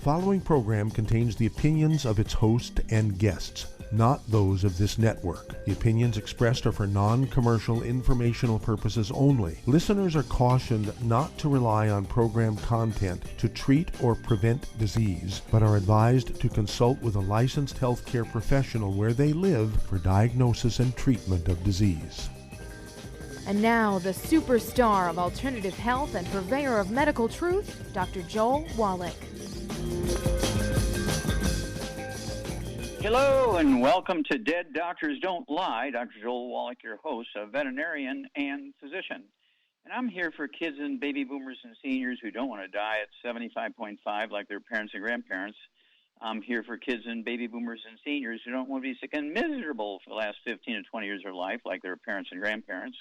following program contains the opinions of its host and guests, not those of this network. The opinions expressed are for non-commercial informational purposes only. Listeners are cautioned not to rely on program content to treat or prevent disease, but are advised to consult with a licensed healthcare professional where they live for diagnosis and treatment of disease. And now, the superstar of alternative health and purveyor of medical truth, Dr. Joel Wallach. Hello, and welcome to Dead Doctors Don't Lie. Dr. Joel Wallach, your host, a veterinarian and physician. And I'm here for kids and baby boomers and seniors who don't want to die at 75.5 like their parents and grandparents. I'm here for kids and baby boomers and seniors who don't want to be sick and miserable for the last 15 to 20 years of their life like their parents and grandparents.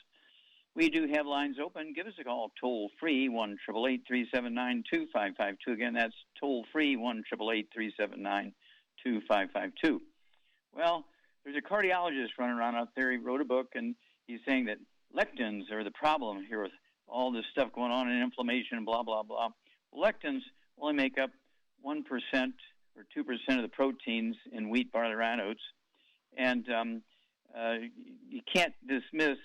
We do have lines open. Give us a call toll-free, 1-888-379-2552. Again, that's toll-free, 1-888-379-2552. Well, there's a cardiologist running around out there. He wrote a book, and he's saying that lectins are the problem here with all this stuff going on and inflammation and blah, blah, blah. Lectins only make up 1% or 2% of the proteins in wheat, barley, rye, and oats. And you can't dismiss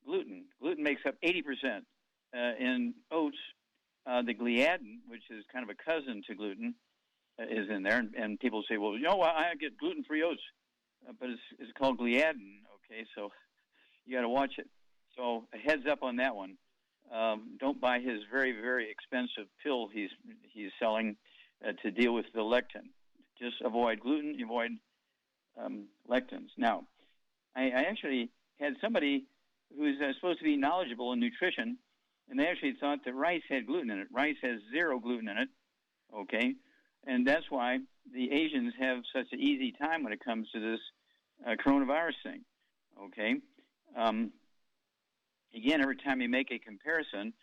gluten. Gluten makes up 80% in oats. The gliadin, which is kind of a cousin to gluten, is in there. And people say, well, you know what, I get gluten-free oats. But it's called gliadin, okay? So you got to watch it. So a heads up on that one. Don't buy his very, very expensive pill he's selling to deal with the lectin. Just avoid gluten, avoid lectins. Now, I actually had somebody who's supposed to be knowledgeable in nutrition, and they actually thought that rice had gluten in it. Rice has zero gluten in it, okay? And that's why the Asians have such an easy time when it comes to this coronavirus thing, okay? Again, every time you make a comparison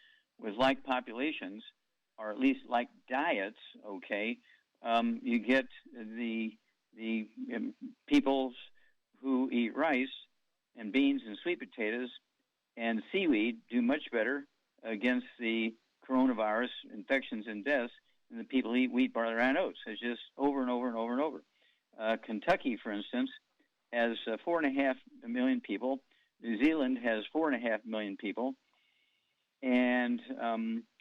with like populations, or at least like diets, okay, you get the peoples who eat rice and beans and sweet potatoes and seaweed do much better against the coronavirus infections and deaths than the people who eat wheat, barley, rye, and oats. It's just over and over and over and over. Kentucky, for instance, has 4.5 million people. New Zealand has 4.5 million people. And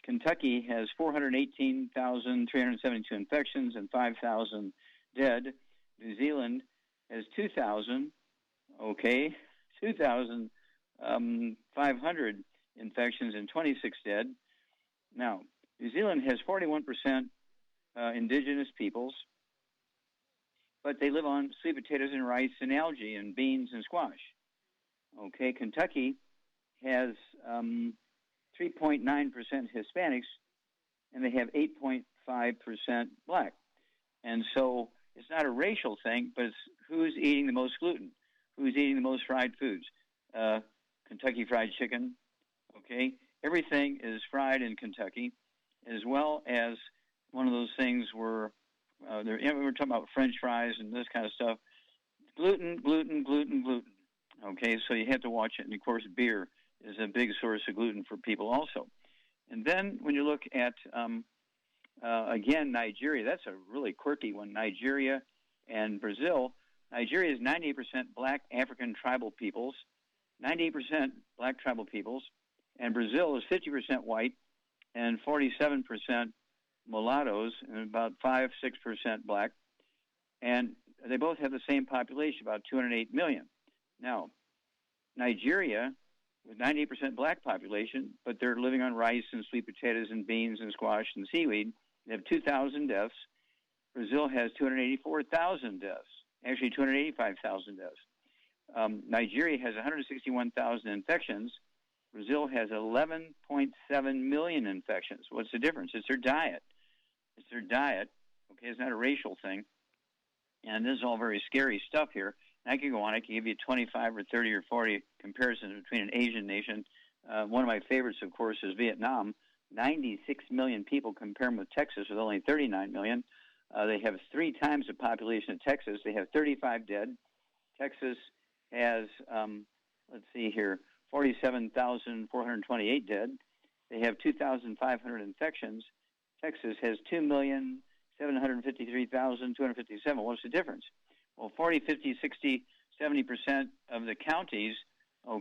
Kentucky has 418,372 infections and 5,000 dead. New Zealand has 2,000, okay, 2,500 infections and 26 dead. Now, New Zealand has 41% indigenous peoples, but they live on sweet potatoes and rice and algae and beans and squash. Okay, Kentucky has 3.9% Hispanics, and they have 8.5% black. And so it's not a racial thing, but it's who's eating the most gluten, who's eating the most fried foods. Kentucky Fried Chicken, okay? Everything is fried in Kentucky, as well as one of those things where we're talking about French fries and this kind of stuff. Gluten, gluten, gluten, gluten. Okay, so you have to watch it. And, of course, beer is a big source of gluten for people also. And then when you look at, again, Nigeria, that's a really quirky one. Nigeria and Brazil. Nigeria is 98% black African tribal peoples, 98% black tribal peoples, and Brazil is 50% white and 47% mulattoes and about 5-6% black. And they both have the same population, about 208 million. Now, Nigeria, with 98% black population, but they're living on rice and sweet potatoes and beans and squash and seaweed, they have 2,000 deaths. Brazil has 284,000 deaths, actually 285,000 deaths. Nigeria has 161,000 infections. Brazil has 11.7 million infections. What's the difference? It's their diet. It's their diet. Okay, it's not a racial thing. And this is all very scary stuff here. And I could go on. I could give you 25 or 30 or 40 comparisons between an Asian nation. One of my favorites, of course, is Vietnam. 96 million people, compare them with Texas with only 39 million. They have 3 times the population of Texas. They have 35 dead. Texas has, 47,428 dead. They have 2,500 infections. Texas has 753,257. What's the difference? Well, 40, 50, 60, 70% of the counties,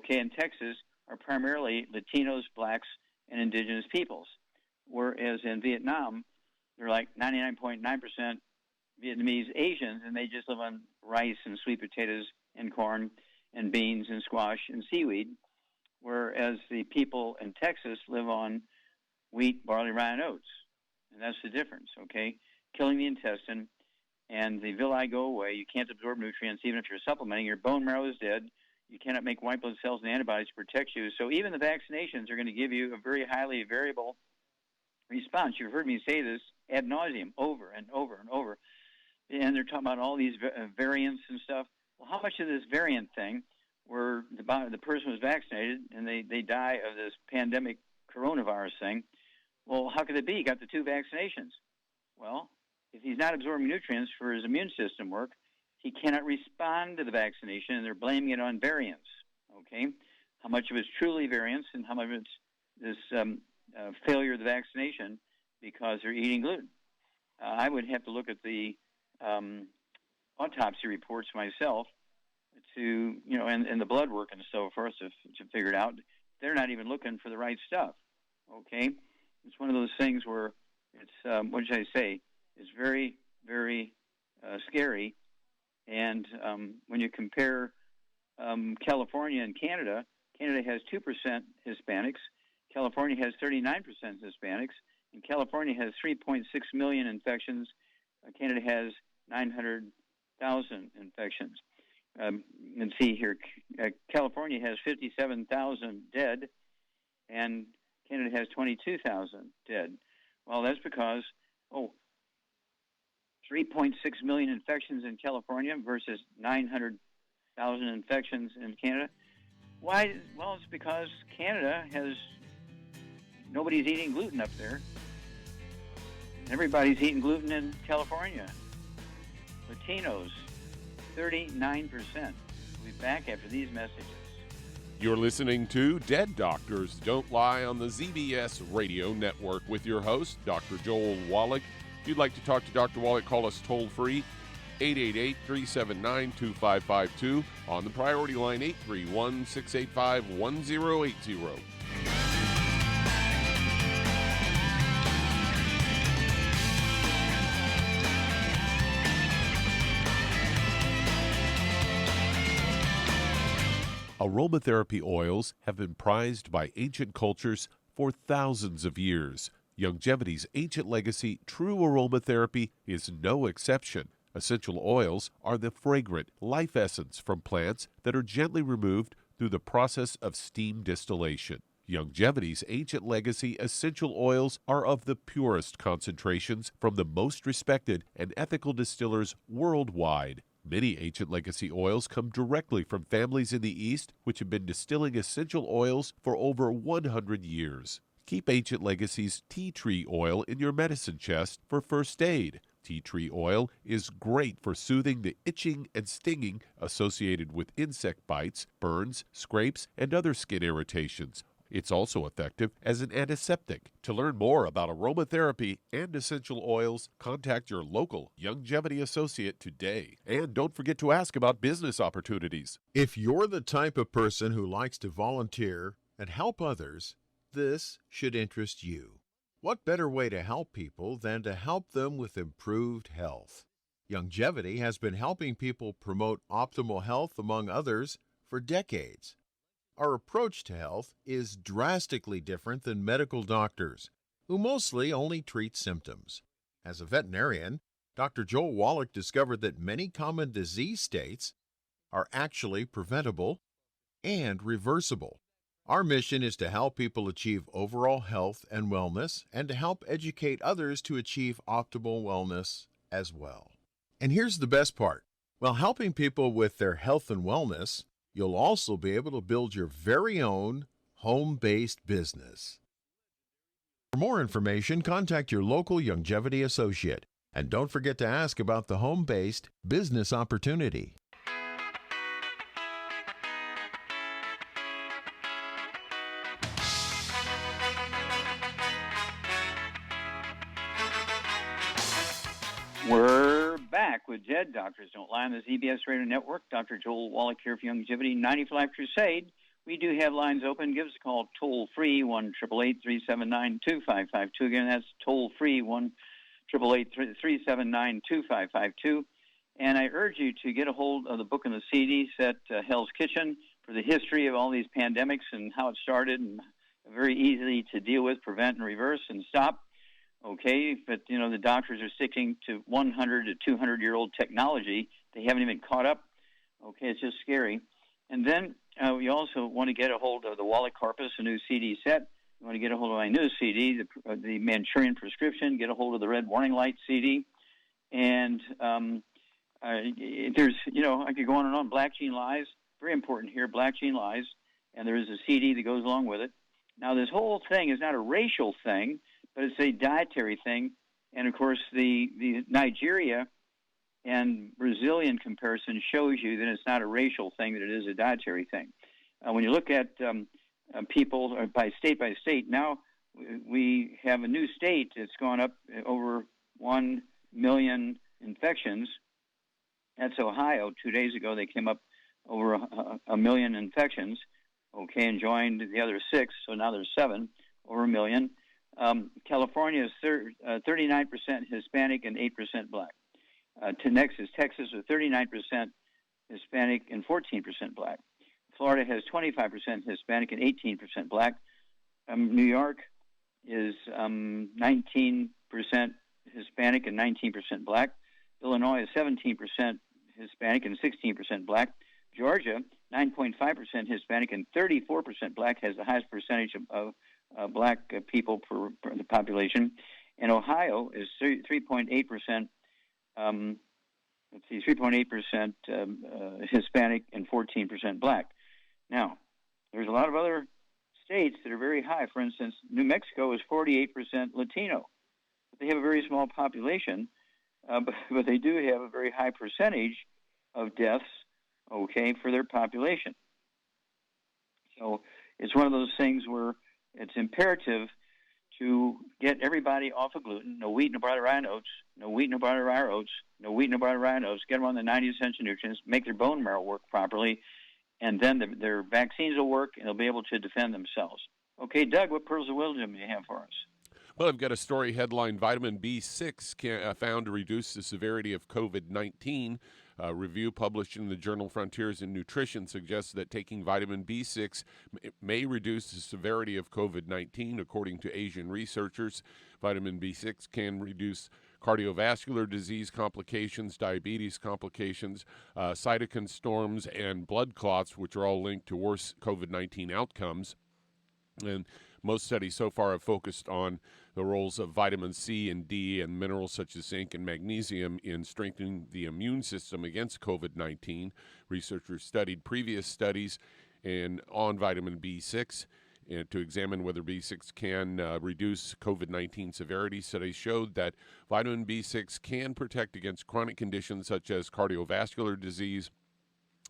in Texas are primarily Latinos, blacks, and indigenous peoples. Whereas in Vietnam, they're like 99.9% Vietnamese Asians, and they just live on rice and sweet potatoes and corn and beans and squash and seaweed, whereas the people in Texas live on wheat, barley, rye, and oats. And that's the difference, Killing the intestine, and the villi go away. You can't absorb nutrients even if you're supplementing. Your bone marrow is dead. You cannot make white blood cells and antibodies to protect you. So even the vaccinations are going to give you a very highly variable response. You've heard me say this ad nauseum over and over and over. And they're talking about all these variants and stuff. Well, how much of this variant thing where the person was vaccinated and they die of this pandemic coronavirus thing? Well, how could it be? He got the 2 vaccinations. Well, if he's not absorbing nutrients for his immune system work, he cannot respond to the vaccination, and they're blaming it on variants, How much of it's truly variants and how much of it's this failure of the vaccination because they're eating gluten. I would have to look at the autopsy reports myself to, and the blood work and so forth to figure it out. They're not even looking for the right stuff, It's one of those things where it's, what should I say, it's very, very scary. And when you compare California and Canada, Canada has 2% Hispanics. California has 39% Hispanics. And California has 3.6 million infections. Canada has 900,000 infections. And see here, California has 57,000 dead, and Canada has 22,000 dead. Well, that's because, 3.6 million infections in California versus 900,000 infections in Canada. Why? Well, it's because Canada nobody's eating gluten up there. Everybody's eating gluten in California. Latinos, 39%. We'll be back after these messages. You're listening to Dead Doctors Don't Lie on the ZBS Radio Network with your host, Dr. Joel Wallach. If you'd like to talk to Dr. Wallach, call us toll-free, 888-379-2552. On the priority line, 831-685-1080. Aromatherapy oils have been prized by ancient cultures for thousands of years. Longevity's ancient legacy, true aromatherapy, is no exception. Essential oils are the fragrant life essence from plants that are gently removed through the process of steam distillation. Longevity's ancient legacy essential oils are of the purest concentrations from the most respected and ethical distillers worldwide. Many ancient legacy oils come directly from families in the East which have been distilling essential oils for over 100 years. Keep Ancient Legacy's tea tree oil in your medicine chest for first aid. Tea tree oil is great for soothing the itching and stinging associated with insect bites, burns, scrapes, and other skin irritations. It's also effective as an antiseptic. To learn more about aromatherapy and essential oils, contact your local Longevity associate today. And don't forget to ask about business opportunities. If you're the type of person who likes to volunteer and help others, this should interest you. What better way to help people than to help them with improved health? Longevity has been helping people promote optimal health, among others, for decades. Our approach to health is drastically different than medical doctors, who mostly only treat symptoms. As a veterinarian, Dr. Joel Wallach discovered that many common disease states are actually preventable and reversible. Our mission is to help people achieve overall health and wellness, and to help educate others to achieve optimal wellness as well. And here's the best part. While helping people with their health and wellness, you'll also be able to build your very own home-based business. For more information, contact your local Longevity associate. And don't forget to ask about the home-based business opportunity. We're back with Dead Doctors Don't Lie on the ZBS Radio Network. Dr. Joel Wallach here for Longevity 90 for Life Crusade. We do have lines open. Give us a call toll-free, 1-888-379-2552. Again, that's toll-free, 1-888-379-2552. And I urge you to get a hold of the book and the CD set, Hell's Kitchen, for the history of all these pandemics and how it started, and very easy to deal with, prevent, and reverse, and stop. Okay, but, you know, the doctors are sticking to 100 to 200-year-old technology. They haven't even caught up. Okay, it's just scary. And then we also want to get a hold of the Wallach Corpus, a new CD set. You want to get a hold of my new CD, the Manchurian Prescription. Get a hold of the Red Warning Light CD. And there's, you know, I could go on and on. Black Gene Lies, very important here, Black Gene Lies. And there is a CD that goes along with it. Now, this whole thing is not a racial thing, but it's a dietary thing. And, of course, the Nigeria and Brazilian comparison shows you that it's not a racial thing, that it is a dietary thing. When you look at people by state, now we have a new state that's gone up over 1 million infections. That's Ohio. 2 days ago, they came up over a million infections, okay, and joined the other 6, so now there's 7, over a million. California is 39% Hispanic and 8% black. Next is Texas with 39% Hispanic and 14% black. Florida has 25% Hispanic and 18% black. New York is 19% Hispanic and 19% black. Illinois is 17% Hispanic and 16% black. Georgia, 9.5% Hispanic and 34% black, has the highest percentage of black people per the population. And Ohio is 3.8%. 3.8% Hispanic and 14% black. Now, there's a lot of other states that are very high. For instance, New Mexico is 48% Latino. They have a very small population, but they do have a very high percentage of deaths, okay, for their population. So it's one of those things where it's imperative to get everybody off of gluten. No wheat, no barley, rye, and oats. No wheat, no barley, rye, or oats. No wheat, no barley, rye, and oats. Get them on the 90 essential nutrients. Make their bone marrow work properly, and then their vaccines will work, and they'll be able to defend themselves. Okay, Doug, what pearls of wisdom do you have for us? Well, I've got a story headline: Vitamin B6 found to reduce the severity of COVID-19. A review published in the journal Frontiers in Nutrition suggests that taking vitamin B6 may reduce the severity of COVID-19. According to Asian researchers, vitamin B6 can reduce cardiovascular disease complications, diabetes complications, cytokine storms, and blood clots, which are all linked to worse COVID-19 outcomes. And most studies so far have focused on the roles of vitamin C and D and minerals such as zinc and magnesium in strengthening the immune system against COVID-19. Researchers studied previous studies on vitamin B6 and to examine whether B6 can reduce COVID-19 severity. Studies showed that vitamin B6 can protect against chronic conditions such as cardiovascular disease,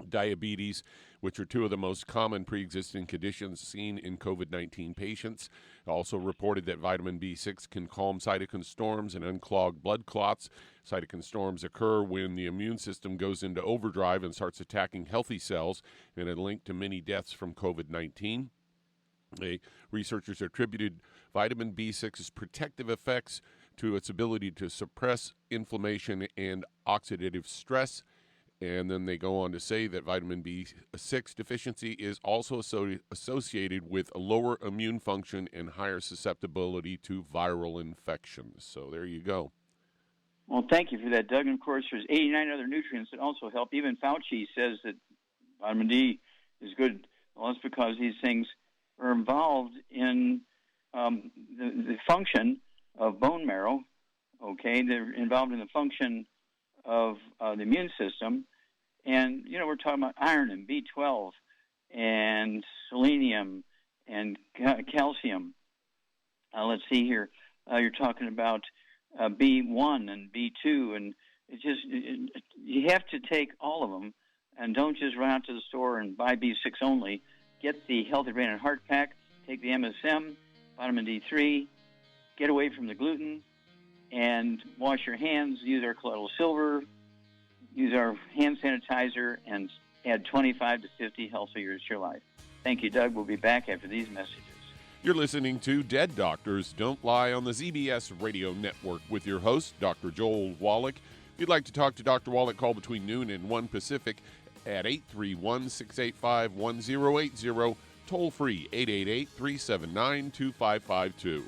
diabetes, which are two of the most common pre-existing conditions seen in COVID-19 patients. Also reported that vitamin B6 can calm cytokine storms and unclog blood clots. Cytokine storms occur when the immune system goes into overdrive and starts attacking healthy cells, and are linked to many deaths from COVID-19. Researchers attributed vitamin B6's protective effects to its ability to suppress inflammation and oxidative stress. And then they go on to say that vitamin B6 deficiency is also associated with a lower immune function and higher susceptibility to viral infections. So there you go. Well, thank you for that, Doug. And, of course, there's 89 other nutrients that also help. Even Fauci says that vitamin D is good. Well, that's because these things are involved in the function of bone marrow, okay? They're involved in the function of the immune system. And, you know, we're talking about iron and B12 and selenium and calcium. Let's see here. You're talking about B1 and B2. And you have to take all of them, and don't just run out to the store and buy B6 only. Get the Healthy Brain and Heart Pack. Take the MSM, vitamin D3. Get away from the gluten. and wash your hands, use our colloidal silver, use our hand sanitizer, and add 25 to 50 healthy years to your life. Thank you, Doug. We'll be back after these messages. You're listening to Dead Doctors Don't Lie on the ZBS Radio Network with your host, Dr. Joel Wallach. If you'd like to talk to Dr. Wallach, call between noon and 1 Pacific at 831-685-1080, toll free 888-379-2552.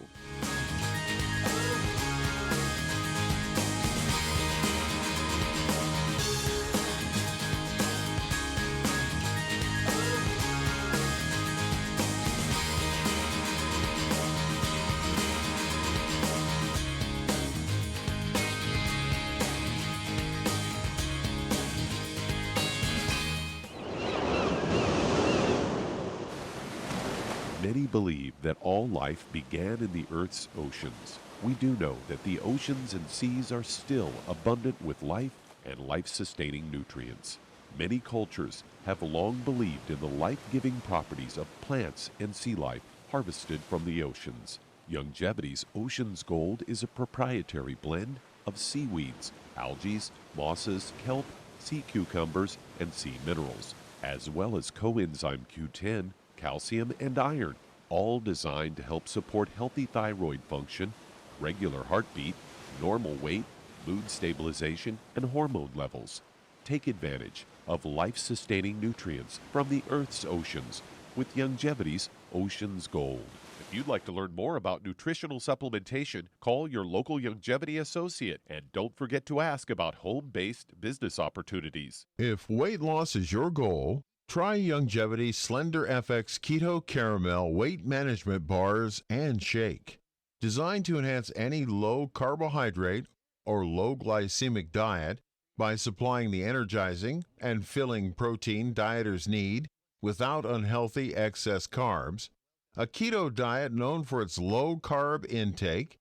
Many believe that all life began in the Earth's oceans. We do know that the oceans and seas are still abundant with life and life-sustaining nutrients. Many cultures have long believed in the life-giving properties of plants and sea life harvested from the oceans. Youngevity's Ocean's Gold is a proprietary blend of seaweeds, algae, mosses, kelp, sea cucumbers, and sea minerals, as well as coenzyme Q10, calcium, and iron, all designed to help support healthy thyroid function, regular heartbeat, normal weight, mood stabilization, and hormone levels. Take advantage of life-sustaining nutrients from the Earth's oceans with Youngevity's Ocean's Gold. If you'd like to learn more about nutritional supplementation, call your local Youngevity associate, and don't forget to ask about home-based business opportunities. If weight loss is your goal, try Youngevity Slender FX Keto Caramel Weight Management Bars and Shake. Designed to enhance any low carbohydrate or low glycemic diet by supplying the energizing and filling protein dieters need without unhealthy excess carbs, a keto diet known for its low carb intake,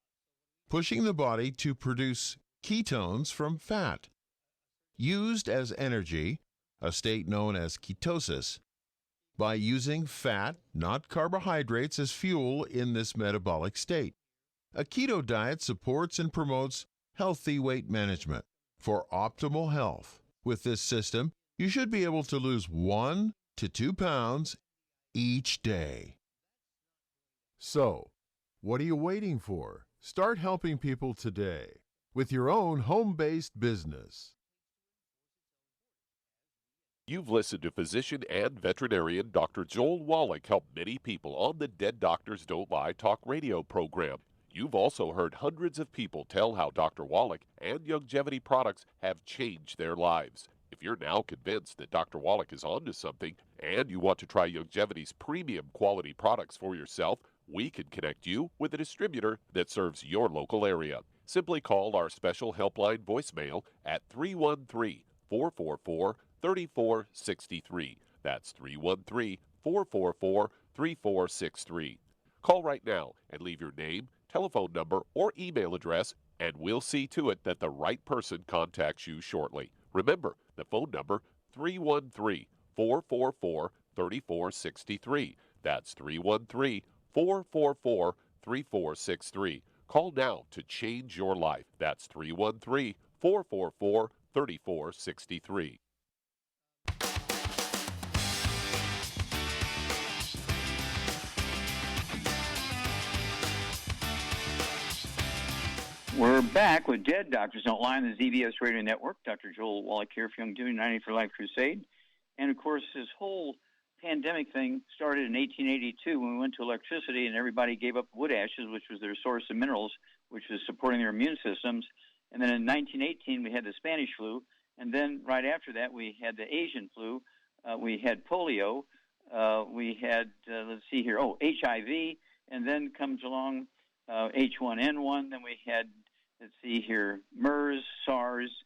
pushing the body to produce ketones from fat. Used as energy, a state known as ketosis, by using fat, not carbohydrates, as fuel in this metabolic state. A keto diet supports and promotes healthy weight management. For optimal health, with this system, you should be able to lose 1 to 2 pounds each day. So, what are you waiting for? Start helping people today with your own home-based business. You've listened to physician and veterinarian Dr. Joel Wallach help many people on the Dead Doctors Don't Lie talk radio program. You've also heard hundreds of people tell how Dr. Wallach and Youngevity products have changed their lives. If you're now convinced that Dr. Wallach is onto something and you want to try Youngevity's premium quality products for yourself, we can connect you with a distributor that serves your local area. Simply call our special helpline voicemail at 313-444-3463. That's 313-444-3463. Call right now and leave your name, telephone number, or email address, and we'll see to it that the right person contacts you shortly. Remember, the phone number, 313-444-3463. That's 313-444-3463. Call now to change your life. That's 313-444-3463. We're back with Dead Doctors Don't Lie on the ZBS Radio Network. Dr. Joel Wallach here for Youngevity 90 for Life Crusade. And, of course, this whole pandemic thing started in 1882 when we went to electricity and everybody gave up wood ashes, which was their source of minerals, which was supporting their immune systems. And then in 1918, we had the Spanish flu. And then right after that, we had the Asian flu. We had polio. We had, HIV. And then comes along H1N1. Then we had, MERS, SARS,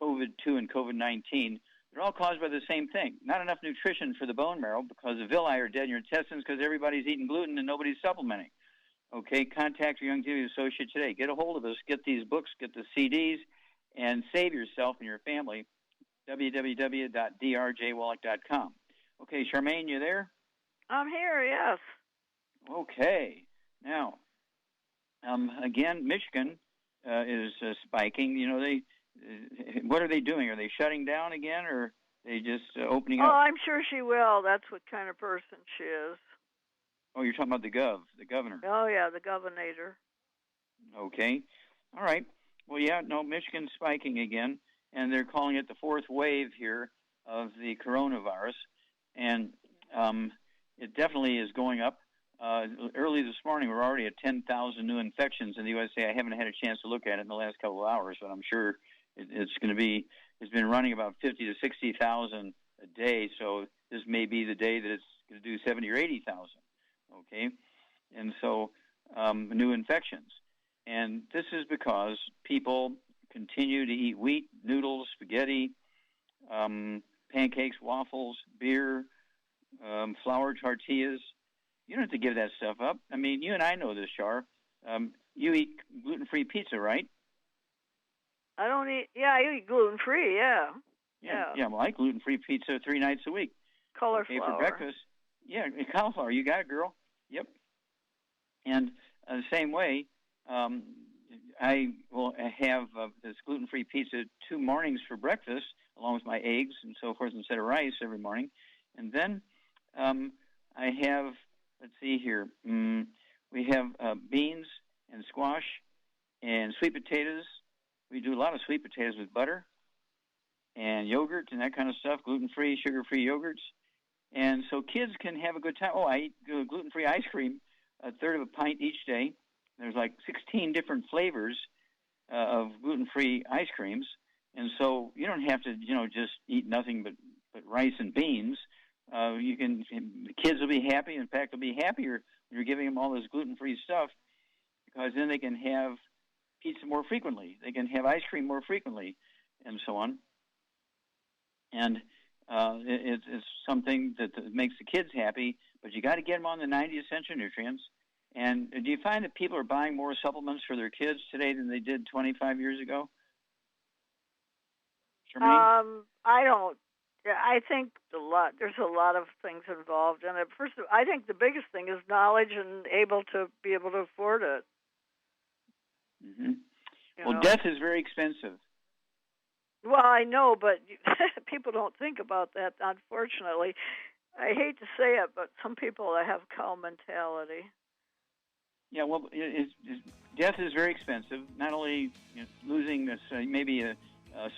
COVID-2, and COVID-19. They're all caused by the same thing. Not enough nutrition for the bone marrow because the villi are dead in your intestines because everybody's eating gluten and nobody's supplementing. Okay, contact your Youngevity associate today. Get a hold of us. Get these books. Get the CDs. And save yourself and your family. www.drjwallach.com. Okay, Charmaine, you there? I'm here, yes. Okay. Now, again, Michigan is spiking. You know, what are they doing? Are they shutting down again, or are they just opening up? Oh, I'm sure she will. That's what kind of person she is. Oh, you're talking about the governor. Oh, yeah, the governor. Okay. All right. Well, yeah, no, Michigan's spiking again, and they're calling it the fourth wave here of the coronavirus, and it definitely is going up. Early this morning, we're already at 10,000 new infections in the USA. I haven't had a chance to look at it in the last couple of hours, but I'm sure it's been running about 50 to 60,000 a day, so this may be the day that it's going to do 70 or 80,000, okay? And so new infections. And this is because people continue to eat wheat, noodles, spaghetti, pancakes, waffles, beer, flour tortillas. You don't have to give that stuff up. I mean, you and I know this, Char. You eat gluten-free pizza, right? I don't eat. Yeah, I eat gluten-free. Yeah. Well, I eat gluten-free pizza 3 nights a week. Cauliflower. For breakfast. Yeah, cauliflower. You got it, girl. Yep. And the same way, I will have this gluten-free pizza 2 mornings for breakfast, along with my eggs and so forth, instead of rice every morning. And then I have, let's see here, we have beans and squash and sweet potatoes. We do a lot of sweet potatoes with butter and yogurt and that kind of stuff, gluten-free, sugar-free yogurts. And so kids can have a good time. Oh, I eat gluten-free ice cream, a third of a pint each day. There's like 16 different flavors of gluten-free ice creams. And so you don't have to, just eat nothing but rice and beans. The kids will be happy. In fact, they'll be happier when you're giving them all this gluten-free stuff, because then they can have pizza more frequently. They can have ice cream more frequently, and so on. And it's something that makes the kids happy, but you got to get them on the 90 essential nutrients. And do you find that people are buying more supplements for their kids today than they did 25 years ago? Charmaine? I don't. I think there's a lot of things involved. And first, I think the biggest thing is knowledge and be able to afford it. Mm-hmm. Well, death is very expensive. Well, I know, but people don't think about that, unfortunately. I hate to say it, but some people have cow mentality. Yeah, well, death is very expensive. Not only losing this, maybe a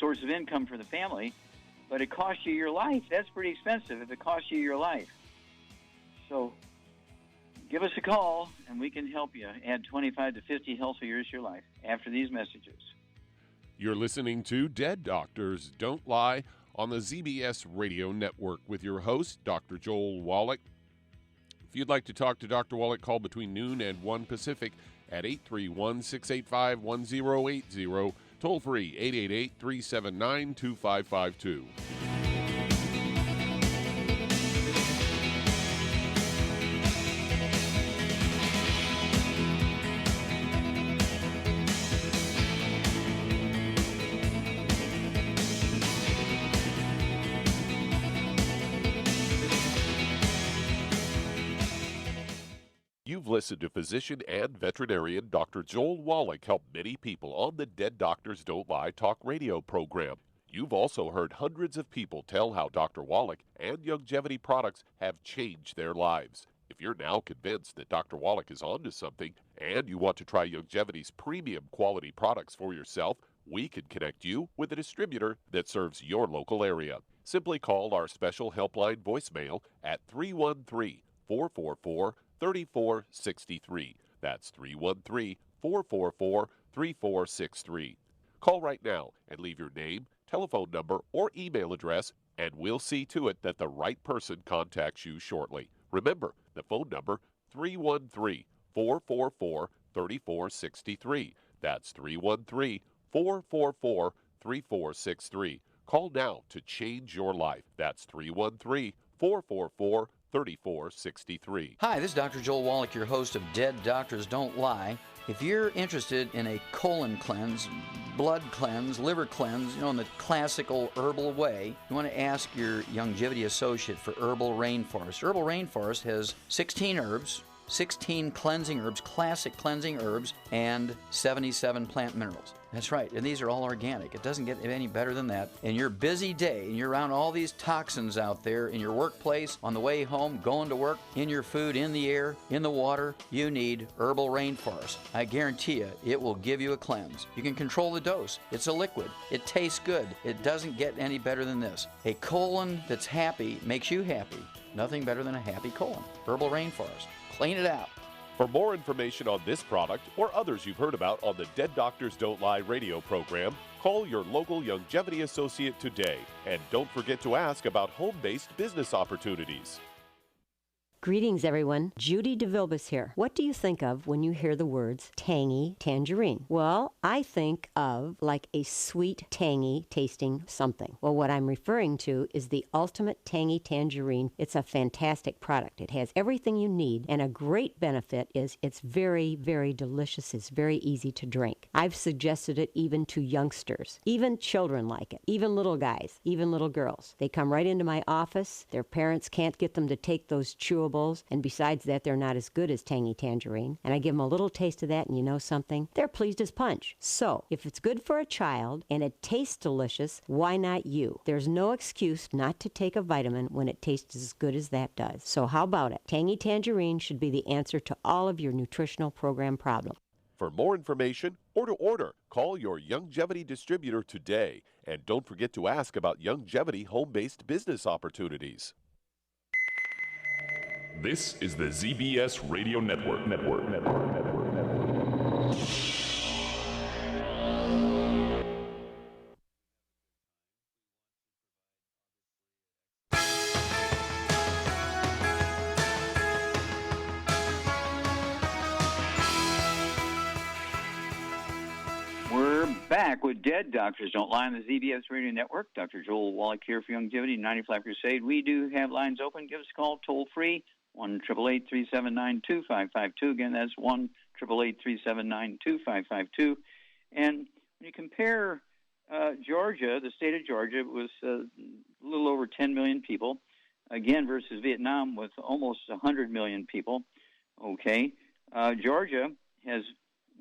source of income for the family, but it costs you your life. That's pretty expensive if it costs you your life. So give us a call, and we can help you add 25 to 50 healthy years to your life after these messages. You're listening to Dead Doctors Don't Lie on the ZBS Radio Network with your host, Dr. Joel Wallach. If you'd like to talk to Dr. Wallach, call between noon and 1 Pacific at 831-685-1080, toll free 888-379-2552. You've listened to physician and veterinarian Dr. Joel Wallach help many people on the Dead Doctors Don't Lie talk radio program. You've also heard hundreds of people tell how Dr. Wallach and Youngevity products have changed their lives. If you're now convinced that Dr. Wallach is onto something and you want to try Youngevity's premium quality products for yourself, we can connect you with a distributor that serves your local area. Simply call our special helpline voicemail at 313-444-3463. That's 313-444-3463. Call right now and leave your name, telephone number, or email address, and we'll see to it that the right person contacts you shortly. Remember, the phone number, 313-444-3463. That's 313-444-3463. Call now to change your life. That's 313-444-3463. Hi, this is Dr. Joel Wallach, your host of Dead Doctors Don't Lie. If you're interested in a colon cleanse, blood cleanse, liver cleanse, in the classical herbal way, you want to ask your Youngevity associate for Herbal Rainforest. Herbal Rainforest has 16 herbs, 16 cleansing herbs, classic cleansing herbs, and 77 plant minerals. That's right, and these are all organic. It doesn't get any better than that. In your busy day, and you're around all these toxins out there in your workplace, on the way home, going to work, in your food, in the air, in the water, you need Herbal Rainforest. I guarantee you, it will give you a cleanse. You can control the dose. It's a liquid. It tastes good. It doesn't get any better than this. A colon that's happy makes you happy. Nothing better than a happy colon. Herbal Rainforest. Clean it out. For more information on this product or others you've heard about on the Dead Doctors Don't Lie radio program, call your local Longevity associate today. And don't forget to ask about home-based business opportunities. Greetings, everyone. Judy DeVilbus here. What do you think of when you hear the words tangy tangerine? Well, I think of like a sweet, tangy tasting something. Well, what I'm referring to is the Ultimate Tangy Tangerine. It's a fantastic product. It has everything you need, and a great benefit is it's very, very delicious. It's very easy to drink. I've suggested it even to youngsters. Even children like it. Even little guys. Even little girls. They come right into my office. Their parents can't get them to take those chewables, and besides that, they're not as good as Tangy Tangerine. And I give them a little taste of that, and you know something? They're pleased as punch. So, if it's good for a child and it tastes delicious, why not you? There's no excuse not to take a vitamin when it tastes as good as that does. So how about it? Tangy Tangerine should be the answer to all of your nutritional program problems. For more information or to order, call your Longevity distributor today. And don't forget to ask about Longevity home-based business opportunities. This is the ZBS Radio Network. We're back with Dead Doctors Don't Lie on the ZBS Radio Network. Dr. Joel Wallach here for Longevity 95 Crusade. We do have lines open. Give us a call toll free. 1-888-379-2552. Again, that's 1-888-379-2552. And when you compare Georgia, the state of Georgia, was a little over 10 million people, again, versus Vietnam with almost 100 million people. Okay. Georgia has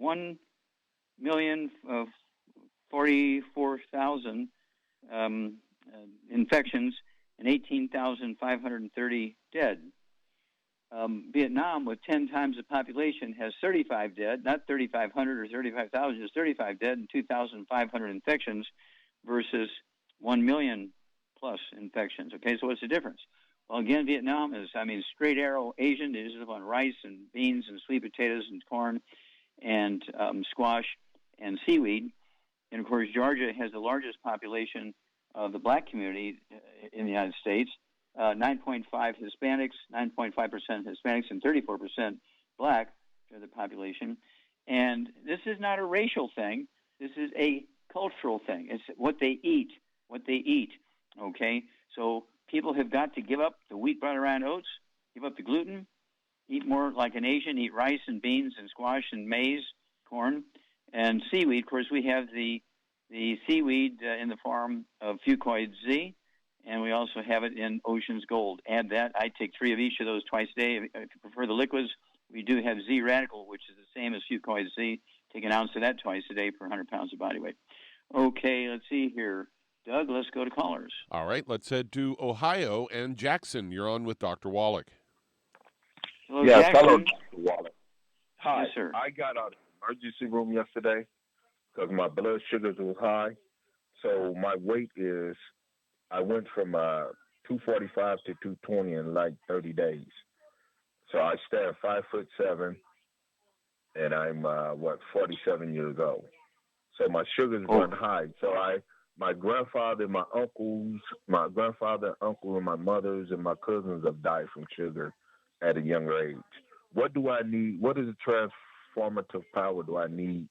1,044,000 infections and 18,530 dead. Vietnam, with 10 times the population, has 35 dead, not 3,500 or 35,000, just 35 dead and 2,500 infections versus 1 million plus infections. Okay, so what's the difference? Well, again, Vietnam is, straight arrow Asian. They just live on rice and beans and sweet potatoes and corn and squash and seaweed. And, of course, Georgia has the largest population of the black community in the United States. 9.5 Hispanics, 9.5% Hispanics, and 34% black to the population. And this is not a racial thing. This is a cultural thing. It's what they eat, okay? So people have got to give up the wheat, butter, and oats, give up the gluten, eat more like an Asian, eat rice and beans and squash and maize, corn, and seaweed. Of course, we have the seaweed in the form of Fucoid Z, and we also have it in Ocean's Gold. Add that. I take 3 of each of those twice a day. If you prefer the liquids, we do have Z Radical, which is the same as Fucoid Z. Take an ounce of that twice a day per 100 pounds of body weight. Okay, let's see here. Doug, let's go to callers. All right, let's head to Ohio. And Jackson, you're on with Dr. Wallach. Hello, yes, Jackson. hello, Dr. Wallach. Hi, yes, sir. I got out of the emergency room yesterday because my blood sugars was high. So my weight is, I went from 245 to 220 in like 30 days. So I stand 5'7", and I'm 47 years old. So my sugars run high. So my grandfather, my uncle, and my mothers, and my cousins have died from sugar at a younger age. What do I need? What is the transformative power do I need?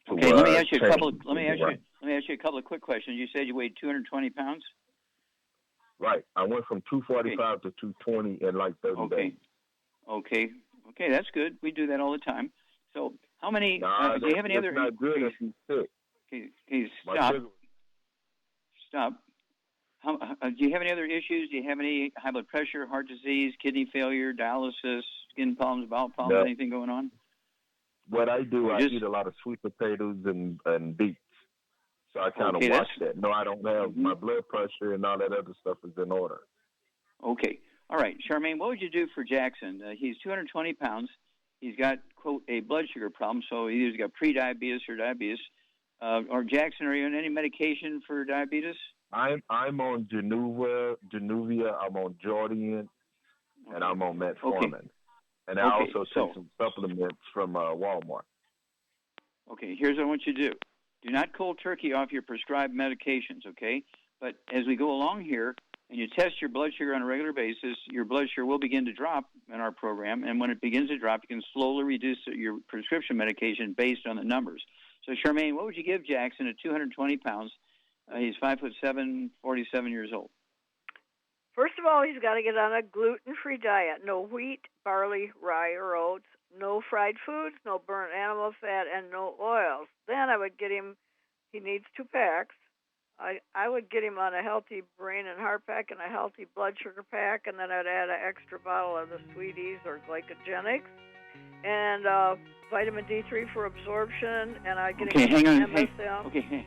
Okay, let me ask you a couple. Let me ask you a couple of quick questions. You said you weighed 220 pounds. Right. I went from 245 to 220 in like 30 days. Okay, that's good. We do that all the time. So, how many? Do you have any other? Not good if you sick. Okay, stop. Do you have any other issues? Do you have any high blood pressure, heart disease, kidney failure, dialysis, skin problems, bowel problems, No. anything going on? What I do, I eat a lot of sweet potatoes and beets. So I kind of watch that. No, I don't have my blood pressure and all that other stuff is in order. Okay. All right. Charmaine, what would you do for Jackson? He's 220 pounds. He's got, quote, a blood sugar problem, so either he's got pre-diabetes or diabetes. Or Jackson, are you on any medication for diabetes? I'm on Januvia, I'm on Jardian, and I'm on Metformin. Okay. And I also take some supplements from Walmart. Okay, here's what I want you to do. Do not cold turkey off your prescribed medications, okay? But as we go along here and you test your blood sugar on a regular basis, your blood sugar will begin to drop in our program. And when it begins to drop, you can slowly reduce your prescription medication based on the numbers. So, Charmaine, what would you give Jackson at 220 pounds? He's 5'7", 47 years old. First of all, he's got to get on a gluten-free diet. No wheat, barley, rye, or oats. No fried foods, no burnt animal fat, and no oils. Then I would get him, he needs 2 packs. I would get him on a healthy brain and heart pack and a healthy blood sugar pack, and then I'd add an extra bottle of the Sweeties or Glycogenics, and vitamin D3 for absorption, and I'd get him MSM.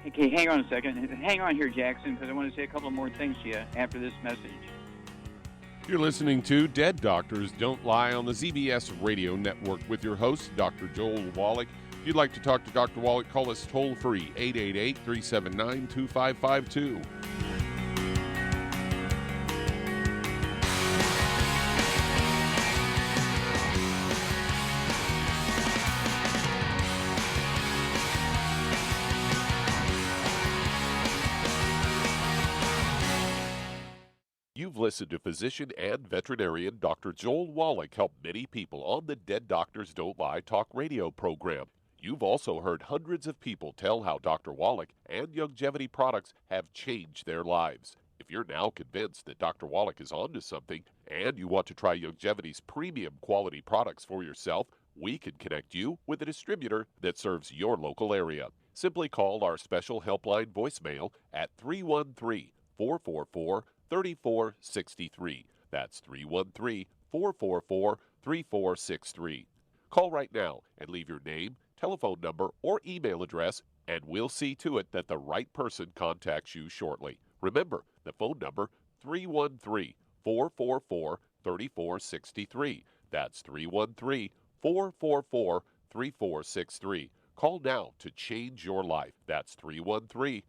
Okay, hang on a second. Hang on here, Jackson, because I want to say a couple more things to you after this message. You're listening to Dead Doctors Don't Lie on the ZBS Radio Network with your host, Dr. Joel Wallach. If you'd like to talk to Dr. Wallach, call us toll-free, 888-379-2552. You've listened to physician and veterinarian Dr. Joel Wallach help many people on the Dead Doctors Don't Lie talk radio program. You've also heard hundreds of people tell how Dr. Wallach and Youngevity products have changed their lives. If you're now convinced that Dr. Wallach is onto something and you want to try Youngevity's premium quality products for yourself, we can connect you with a distributor that serves your local area. Simply call our special helpline voicemail at 313-444-3463. That's 313-444-3463. Call right now and leave your name, telephone number, or email address, and we'll see to it that the right person contacts you shortly. Remember, the phone number, 313-444-3463. That's 313-444-3463. Call now to change your life. That's 313-444-3463.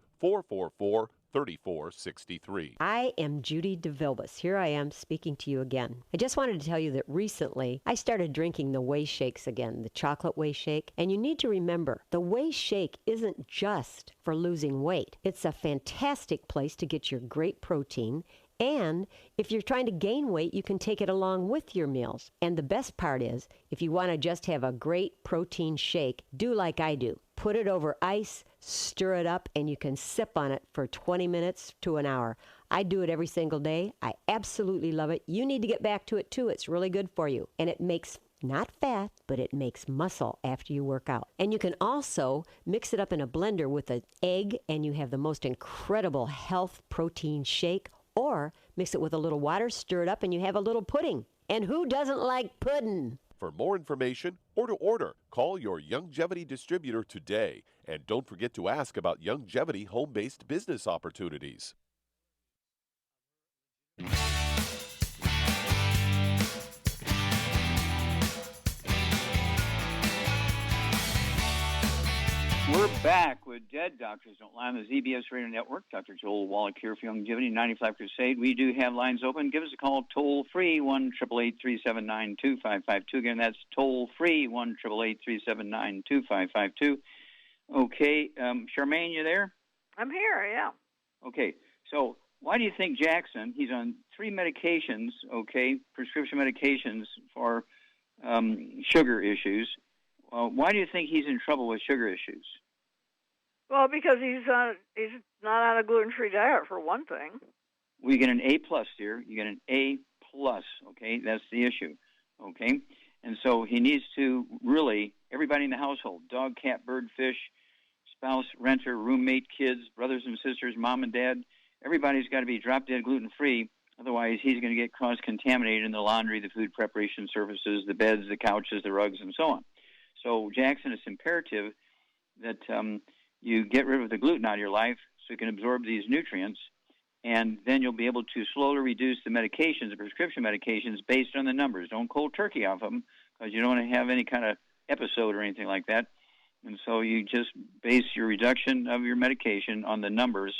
3463. I am Judy DeVilbus. Here I am speaking to you again. I just wanted to tell you that recently I started drinking the Whey Shakes again, the chocolate Whey Shake. And you need to remember, the Whey Shake isn't just for losing weight. It's a fantastic place to get your great protein. And if you're trying to gain weight, you can take it along with your meals. And the best part is, if you want to just have a great protein shake, do like I do. Put it over ice, stir it up, and you can sip on it for 20 minutes to an hour. I do it every single day. I absolutely love it. You need to get back to it too. It's really good for you. And it makes not fat, but it makes muscle after you work out. And you can also mix it up in a blender with an egg, and you have the most incredible health protein shake. Or mix it with a little water, stir it up, and you have a little pudding. And who doesn't like pudding? For more information or to order, call your Youngevity distributor today. And don't forget to ask about Youngevity home-based business opportunities. We're back with Dead Doctors Don't Lie on the ZBS Radio Network. Dr. Joel Wallach here for Youngevity 95 Crusade. We do have lines open. Give us a call toll-free, 1-888-379-2552. Again, that's toll-free, 1-888-379-2552. Okay, Charmaine, you there? I'm here, yeah. Okay, so why do you think Jackson, he's on 3 medications, okay, prescription medications for sugar issues. Why do you think he's in trouble with sugar issues? Well, because he's not on a gluten-free diet, for one thing. We get an A+, dear. You get an A+, okay? That's the issue, okay? And so he needs to really, everybody in the household, dog, cat, bird, fish, spouse, renter, roommate, kids, brothers and sisters, mom and dad, everybody's got to be drop-dead gluten-free. Otherwise, he's going to get cross-contaminated in the laundry, the food preparation surfaces, the beds, the couches, the rugs, and so on. So, Jackson, it's imperative that you get rid of the gluten out of your life so you can absorb these nutrients, and then you'll be able to slowly reduce the medications, the prescription medications, based on the numbers. Don't cold turkey off them because you don't want to have any kind of episode or anything like that. And so you just base your reduction of your medication on the numbers,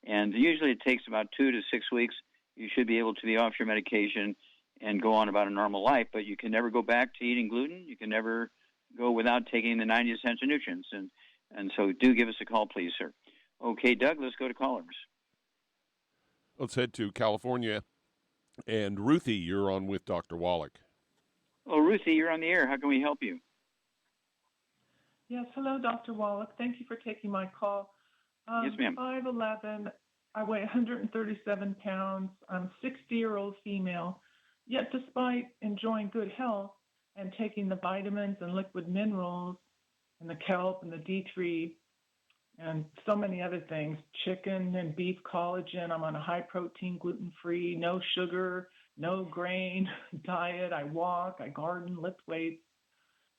and usually it takes about 2 to 6 weeks. You should be able to be off your medication and go on about a normal life, but you can never go back to eating gluten. You can never go without taking the 90 essential nutrients. And so do give us a call, please, sir. Okay, Doug, let's go to callers. Let's head to California. And Ruthie, you're on with Dr. Wallach. Oh, Ruthie, you're on the air. How can we help you? Yes, hello, Dr. Wallach. Thank you for taking my call. Yes, ma'am. 5'11", I weigh 137 pounds. I'm a 60-year-old female. Yet despite enjoying good health and taking the vitamins and liquid minerals and the kelp and the D3 and so many other things, chicken and beef collagen, I'm on a high-protein, gluten-free, no sugar, no grain diet. I walk, I garden, lift weights.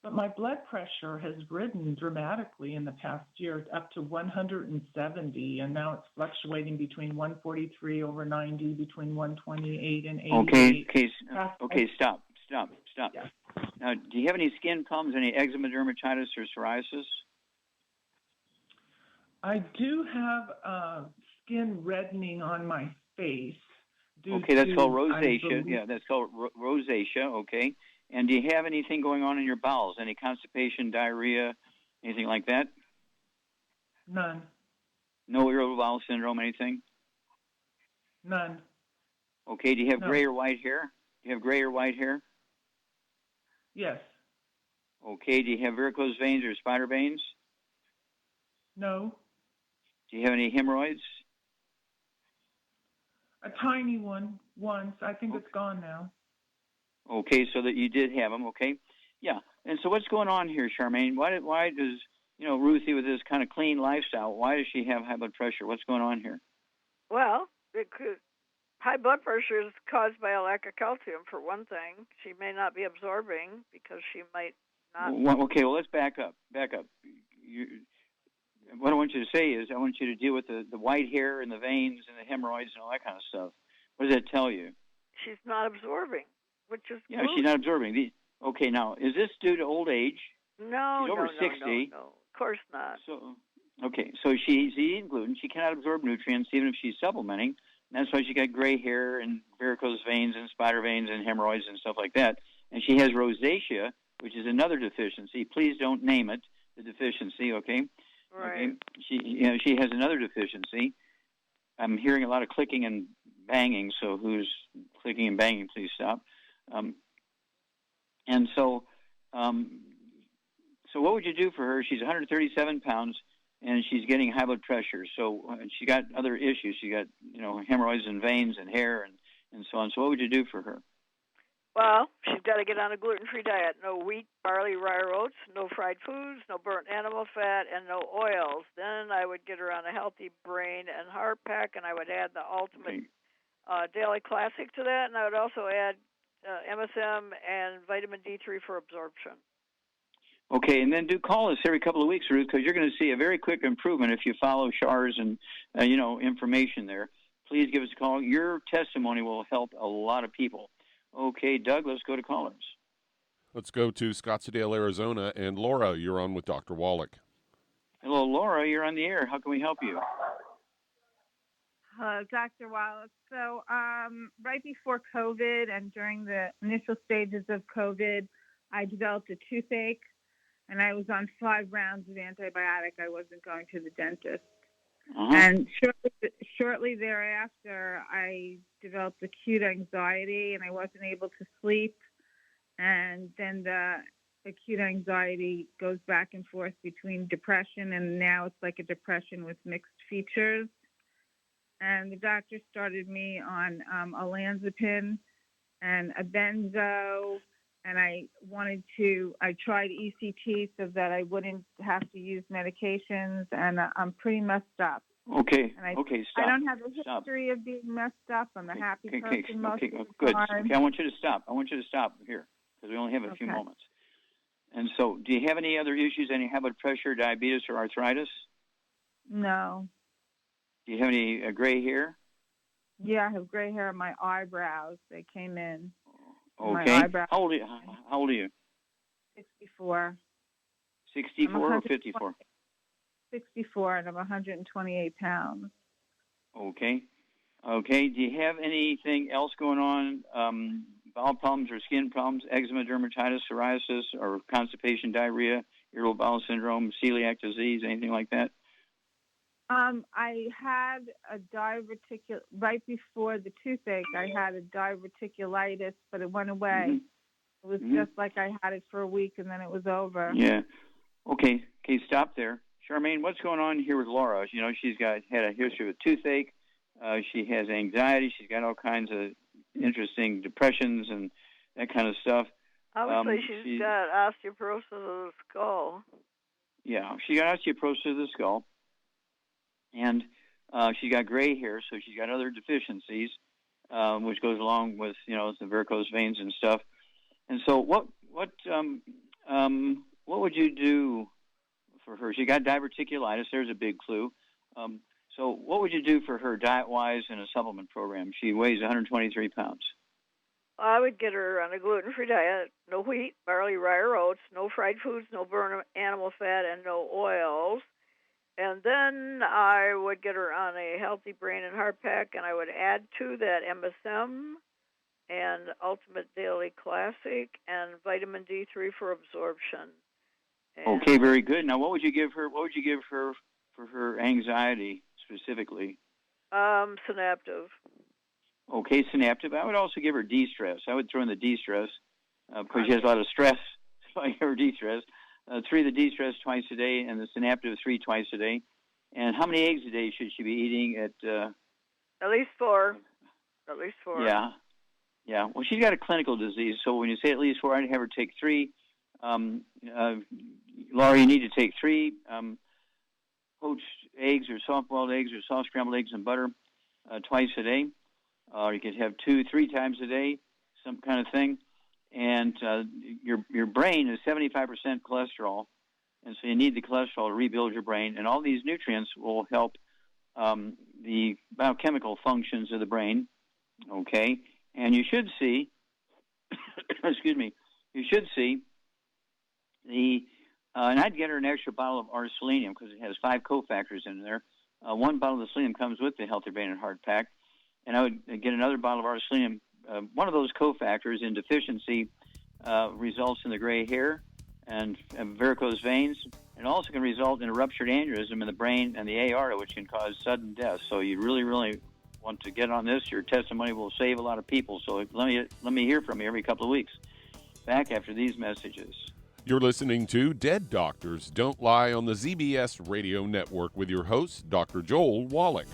But my blood pressure has risen dramatically in the past year up to 170, and now it's fluctuating between 143 over 90, between 128 and 88. Okay, stop. Yeah. Now, do you have any skin problems, any eczema, dermatitis, or psoriasis? I do have skin reddening on my face. Okay, that's called rosacea. Yeah, that's called rosacea, okay. And do you have anything going on in your bowels? Any constipation, diarrhea, anything like that? None. No irritable bowel syndrome, anything? None. Okay, do you have gray or white hair? Do you have gray or white hair? Yes. Okay, do you have varicose veins or spider veins? No. Do you have any hemorrhoids? A tiny one once. I think it's gone now. Okay, so that you did have them, okay. Yeah, and so what's going on here, Charmaine? Why does, Ruthie with this kind of clean lifestyle, why does she have high blood pressure? What's going on here? Well, high blood pressure is caused by a lack of calcium, for one thing. She may not be absorbing because she might not. Well, let's back up. What I want you to say is I want you to deal with the white hair and the veins and the hemorrhoids and all that kind of stuff. What does that tell you? She's not absorbing, which is Yeah, she's not absorbing. Okay, now, is this due to old age? No, she's over 60. No, of course not. So she's eating gluten. She cannot absorb nutrients even if she's supplementing. And that's why she got gray hair and varicose veins and spider veins and hemorrhoids and stuff like that. And she has rosacea, which is another deficiency. Please don't name it the deficiency, okay? Right. Okay. She has another deficiency. I'm hearing a lot of clicking and banging, so who's clicking and banging, please stop. So what would you do for her? She's 137 pounds, and she's getting high blood pressure. So she got other issues. She got, hemorrhoids and veins and hair and so on. So what would you do for her? Well, she's got to get on a gluten-free diet. No wheat, barley, rye, or oats, no fried foods, no burnt animal fat, and no oils. Then I would get her on a healthy brain and heart pack, and I would add the ultimate daily classic to that, and I would also add MSM and vitamin D3 for absorption. Okay, and then do call us every couple of weeks, Ruth, because you're going to see a very quick improvement if you follow Char's and, information there. Please give us a call. Your testimony will help a lot of people. Okay, Doug, let's go to callers. Let's go to Scottsdale, Arizona. And Laura, you're on with Dr. Wallach. Hello, Laura. You're on the air. How can we help you? Hello, Dr. Wallach. So right before COVID and during the initial stages of COVID, I developed a toothache, and I was on 5 rounds of antibiotic. I wasn't going to the dentist. Uh-huh. And shortly thereafter, I developed acute anxiety, and I wasn't able to sleep. And then the acute anxiety goes back and forth between depression, and now it's like a depression with mixed features. And the doctor started me on olanzapine and a benzo, and I tried ECT so that I wouldn't have to use medications, and I'm pretty messed up. Okay. And Okay. Stop. I don't have a Stop. history of being messed up. I'm a happy person most Okay. of the Good. time. Okay. I want you to stop. Here because we only have a few moments. And so, do you have any other issues? Any high blood pressure, diabetes, or arthritis? No. Do you have any gray hair? Yeah, I have gray hair on my eyebrows. They came in. Okay. How old are you? 64. 64 or 54? 64, and I'm 128 pounds. Okay. Okay. Do you have anything else going on? Bowel problems or skin problems, eczema, dermatitis, psoriasis, or constipation, diarrhea, irritable bowel syndrome, celiac disease, anything like that? I had a diverticul right before the toothache. I had a diverticulitis, but it went away. It was just like I had it for a week, and then it was over. Yeah. Okay. Okay. Stop there, Charmaine. What's going on here with Laura? You know, she's had a history with toothache. She has anxiety. She's got all kinds of interesting depressions and that kind of stuff. Obviously, she's got osteoporosis of the skull. Yeah, she got osteoporosis of the skull. And she got gray hair, so she's got other deficiencies, which goes along with, the varicose veins and stuff. And so what would you do for her? She got diverticulitis. There's a big clue. So what would you do for her diet-wise in a supplement program? She weighs 123 pounds. I would get her on a gluten-free diet, no wheat, barley, rye, or oats, no fried foods, no burnt animal fat, and no oils. And then I would get her on a healthy brain and heart pack, and I would add to that MSM and Ultimate Daily Classic and vitamin D3 for absorption. And okay, very good. Now, what would you give her? What would you give her for her anxiety specifically? Synaptive. Okay, Synaptive. I would also give her de-stress. I would throw in the de-stress because she has a lot of stress. So I give her de-stress. 3 of the de-stress twice a day, and the Synaptive 3 twice a day. And how many eggs a day should she be eating? At least 4. At least 4. Yeah. Yeah. Well, she's got a clinical disease, so when you say at least 4, I'd have her take 3. Laura, you need to take 3 poached eggs or soft-boiled eggs or soft scrambled eggs and butter twice a day. Or you could have 2, 3 times a day, some kind of thing. And your brain is 75% cholesterol, and so you need the cholesterol to rebuild your brain. And all these nutrients will help the biochemical functions of the brain, okay? And you should see, excuse me, and I'd get her an extra bottle of our selenium because it has 5 cofactors in there. 1 bottle of selenium comes with the Healthy Brain and Heart Pack. And I would get another bottle of our selenium. One of those cofactors in deficiency results in the gray hair and varicose veins. It also can result in a ruptured aneurysm in the brain and the aorta, which can cause sudden death. So you really, really want to get on this. Your testimony will save a lot of people. So let me hear from you every couple of weeks. Back after these messages. You're listening to Dead Doctors Don't Lie on the ZBS Radio Network with your host, Dr. Joel Wallach.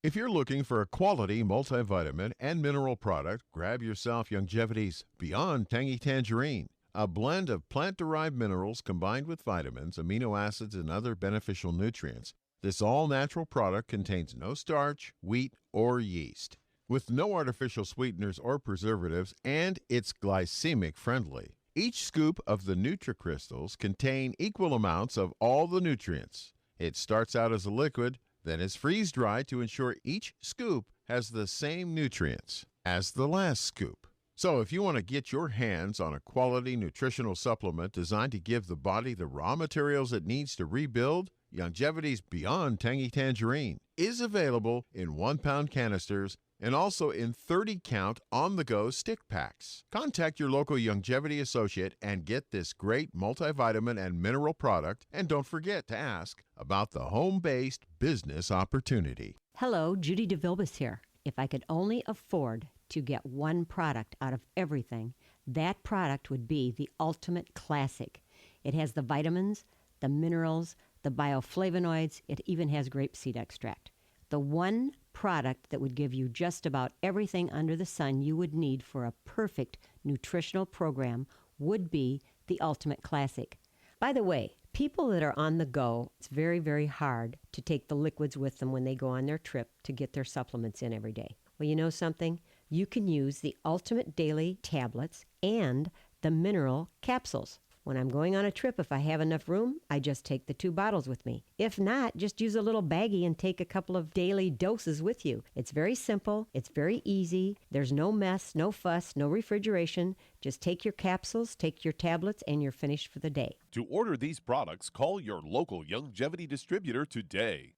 If you're looking for a quality multivitamin and mineral product, grab yourself Youngevity's Beyond Tangy Tangerine, a blend of plant-derived minerals combined with vitamins, amino acids, and other beneficial nutrients. This all-natural product contains no starch, wheat, or yeast, with no artificial sweeteners or preservatives, and it's glycemic friendly. Each scoop of the NutriCrystals contain equal amounts of all the nutrients. It starts out as a liquid, then is freeze-dried to ensure each scoop has the same nutrients as the last scoop. So if you want to get your hands on a quality nutritional supplement designed to give the body the raw materials it needs to rebuild, Youngevity's Beyond Tangy Tangerine is available in 1-pound canisters and also in 30-count on-the-go stick packs. Contact your local Youngevity associate and get this great multivitamin and mineral product, and don't forget to ask about the home-based business opportunity. Hello, Judy DeVilbus here. If I could only afford to get one product out of everything, that product would be the Ultimate Classic. It has the vitamins, the minerals, the bioflavonoids. It even has grapeseed extract. The one product that would give you just about everything under the sun you would need for a perfect nutritional program would be the Ultimate Classic. By the way, people that are on the go, it's very, very hard to take the liquids with them when they go on their trip to get their supplements in every day. Well, you know something? You can use the Ultimate Daily tablets and the mineral capsules. When I'm going on a trip, if I have enough room, I just take the 2 bottles with me. If not, just use a little baggie and take a couple of daily doses with you. It's very simple. It's very easy. There's no mess, no fuss, no refrigeration. Just take your capsules, take your tablets, and you're finished for the day. To order these products, call your local Youngevity distributor today.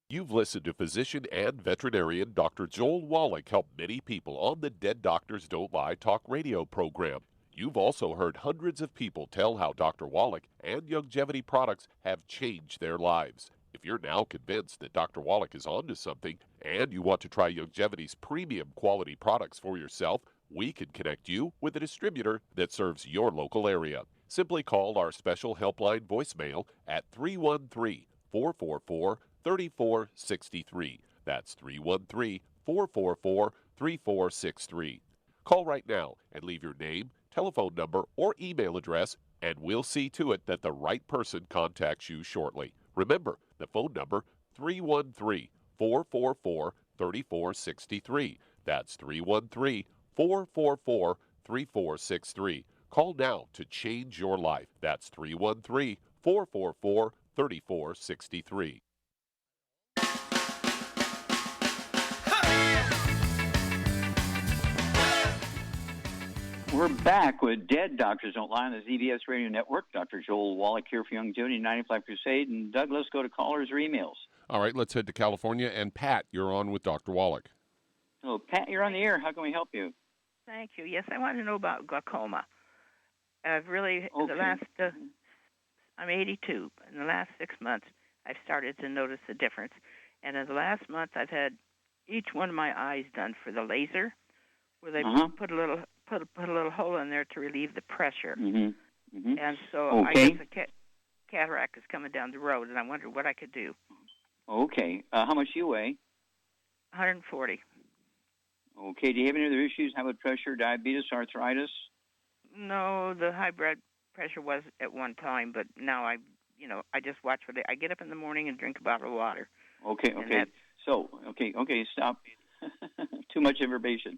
You've listened to physician and veterinarian Dr. Joel Wallach help many people on the Dead Doctors Don't Lie talk radio program. You've also heard hundreds of people tell how Dr. Wallach and Youngevity products have changed their lives. If you're now convinced that Dr. Wallach is onto something and you want to try Youngevity's premium quality products for yourself, we can connect you with a distributor that serves your local area. Simply call our special helpline voicemail at 313-444-3463. That's 313-444-3463. Call right now and leave your name, telephone number, or email address, and we'll see to it that the right person contacts you shortly. Remember, the phone number, 313-444-3463. That's 313-444-3463. Call now to change your life. That's 313-444-3463. We're back with Dead Doctors Don't Lie on the ZBS Radio Network. Dr. Joel Wallach here for Youngevity 95 Crusade. And Doug, let's go to callers or emails. All right, let's head to California. And Pat, you're on with Dr. Wallach. Hello, Pat, you're on the air. How can we help you? Thank you. Yes, I want to know about glaucoma. I've really, I'm 82. In the last 6 months, I've started to notice the difference. And in the last month, I've had each one of my eyes done for the laser, where they put a little hole in there to relieve the pressure. And so I guess a cataract is coming down the road, and I wondered what I could do. Okay. How much do you weigh? 140. Okay. Do you have any other issues? How about pressure, diabetes, arthritis? No, the high blood pressure was at one time, but now I just watch for I get up in the morning and drink a bottle of water. Okay. So, stop. Too much information.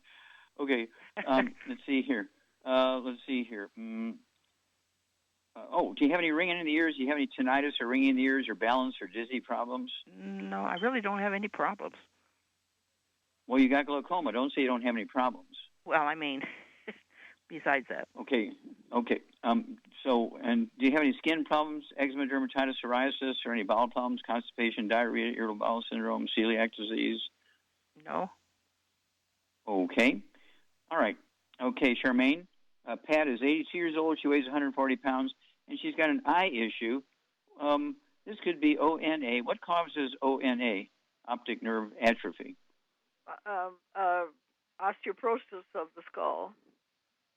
Okay, let's see here. Do you have any ringing in the ears? Do you have any tinnitus or ringing in the ears or balance or dizzy problems? No, I really don't have any problems. Well, you got glaucoma. Don't say you don't have any problems. Well, I mean, besides that. Okay. And do you have any skin problems, eczema, dermatitis, psoriasis, or any bowel problems, constipation, diarrhea, irritable bowel syndrome, celiac disease? No. Okay. All right. Okay, Charmaine. Pat is 82 years old. She weighs 140 pounds, and she's got an eye issue. This could be ONA. What causes ONA, optic nerve atrophy? Osteoporosis of the skull.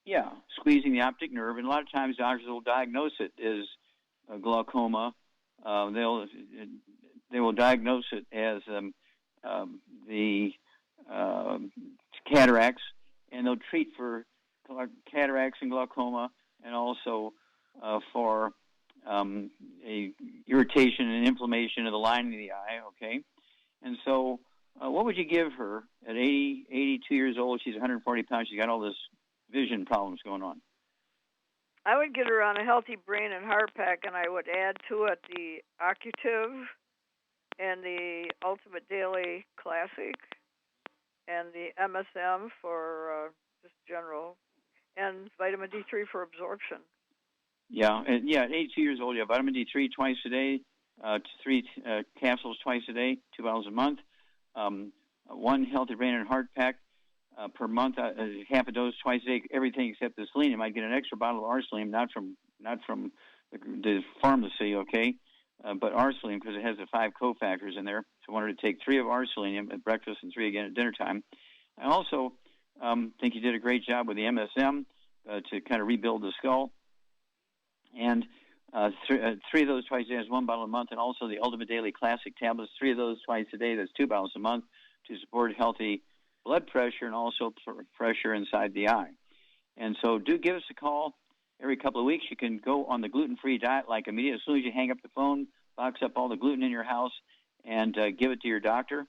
Yeah, squeezing the optic nerve, and a lot of times doctors will diagnose it as glaucoma. They will diagnose it as the cataracts, and they'll treat for cataracts and glaucoma, and also for a irritation and inflammation of the lining of the eye. Okay, and so what would you give her at 82 years old? She's 140 pounds. She's got all this vision problems going on. I would get her on a healthy brain and heart pack, and I would add to it the Occutive and the Ultimate Daily Classic. and the MSM for just general, and vitamin D3 for absorption. Yeah, and at 82 years old, vitamin D3 twice a day, 3 capsules twice a day, 2 bottles a month, 1 healthy brain and heart pack per month, half a dose twice a day, everything except the selenium. I'd get an extra bottle of R-selenium, not from the pharmacy, okay, but R-selenium because it has the 5 cofactors in there. So I wanted to take 3 of R-selenium at breakfast and 3 again at dinner time. I also think you did a great job with the MSM to kind of rebuild the skull. And 3 of those twice a day is 1 bottle a month, and also the Ultimate Daily Classic tablets, 3 of those twice a day, that's 2 bottles a month to support healthy blood pressure and also pressure inside the eye. And so do give us a call every couple of weeks. You can go on the gluten-free diet like immediately. As soon as you hang up the phone, box up all the gluten in your house and give it to your doctor.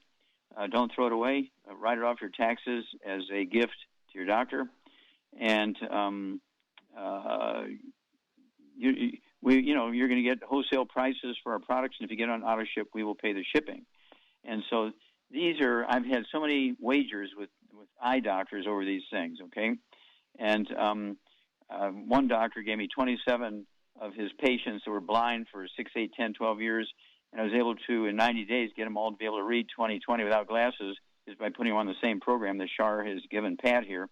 Don't throw it away. Write it off your taxes as a gift to your doctor. And you're going to get wholesale prices for our products, and if you get on auto ship, we will pay the shipping. And so I've had so many wagers with eye doctors over these things, okay? And one doctor gave me 27 of his patients who were blind for 6, 8, 10, 12 years, and I was able to, in 90 days, get them all to be able to read 20/20 without glasses just by putting them on the same program that Shar has given Pat here.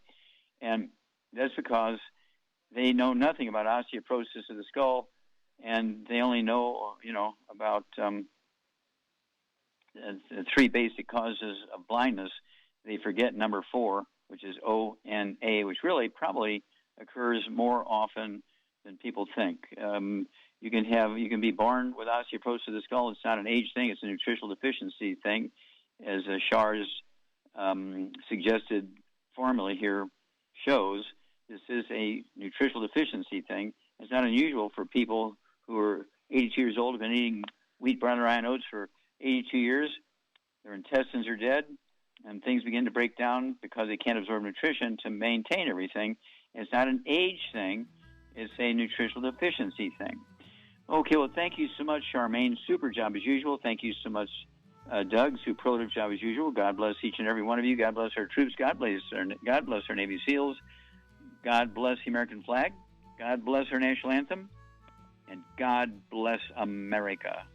And that's because they know nothing about osteoporosis of the skull, and they only know, about 3 basic causes of blindness. They forget number 4, which is ONA, which really probably occurs more often than people think. You can be born with osteoporosis of the skull. It's not an age thing; it's a nutritional deficiency thing, as Shar's suggested formula here shows. This is a nutritional deficiency thing. It's not unusual for people who are 82 years old, have been eating wheat, brown, rye, and oats for 82 years. Their intestines are dead, and things begin to break down because they can't absorb nutrition to maintain everything. It's not an age thing. It's a nutritional deficiency thing. Okay, well, thank you so much, Charmaine. Super job as usual. Thank you so much, Doug. Superlative job as usual. God bless each and every one of you. God bless our troops. God bless our Navy SEALs. God bless the American flag. God bless our national anthem. And God bless America.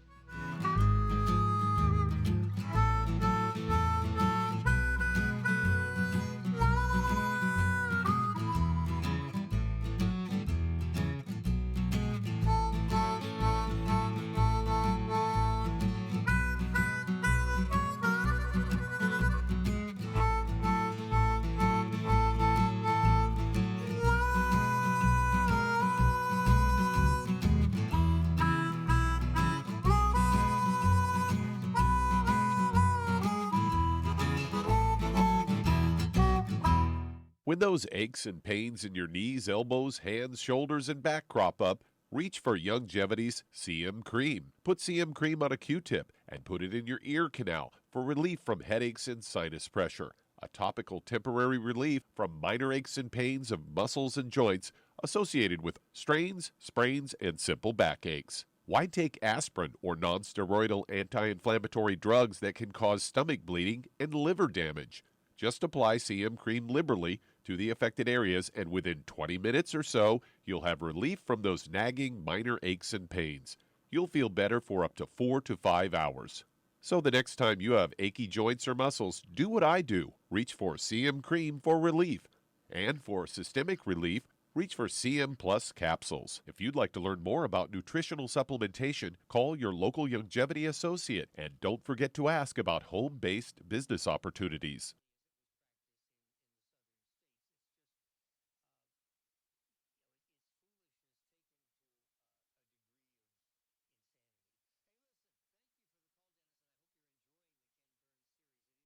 When those aches and pains in your knees, elbows, hands, shoulders, and back crop up, reach for Youngevity's CM Cream. Put CM Cream on a Q-tip and put it in your ear canal for relief from headaches and sinus pressure. A topical temporary relief from minor aches and pains of muscles and joints associated with strains, sprains, and simple backaches. Why take aspirin or non-steroidal anti-inflammatory drugs that can cause stomach bleeding and liver damage? Just apply CM Cream liberally to the affected areas, and within 20 minutes or so, you'll have relief from those nagging minor aches and pains. You'll feel better for up to 4 to 5 hours. So the next time you have achy joints or muscles, do what I do. Reach for CM Cream for relief. And for systemic relief, reach for CM Plus capsules. If you'd like to learn more about nutritional supplementation, call your local Youngevity associate, and don't forget to ask about home-based business opportunities.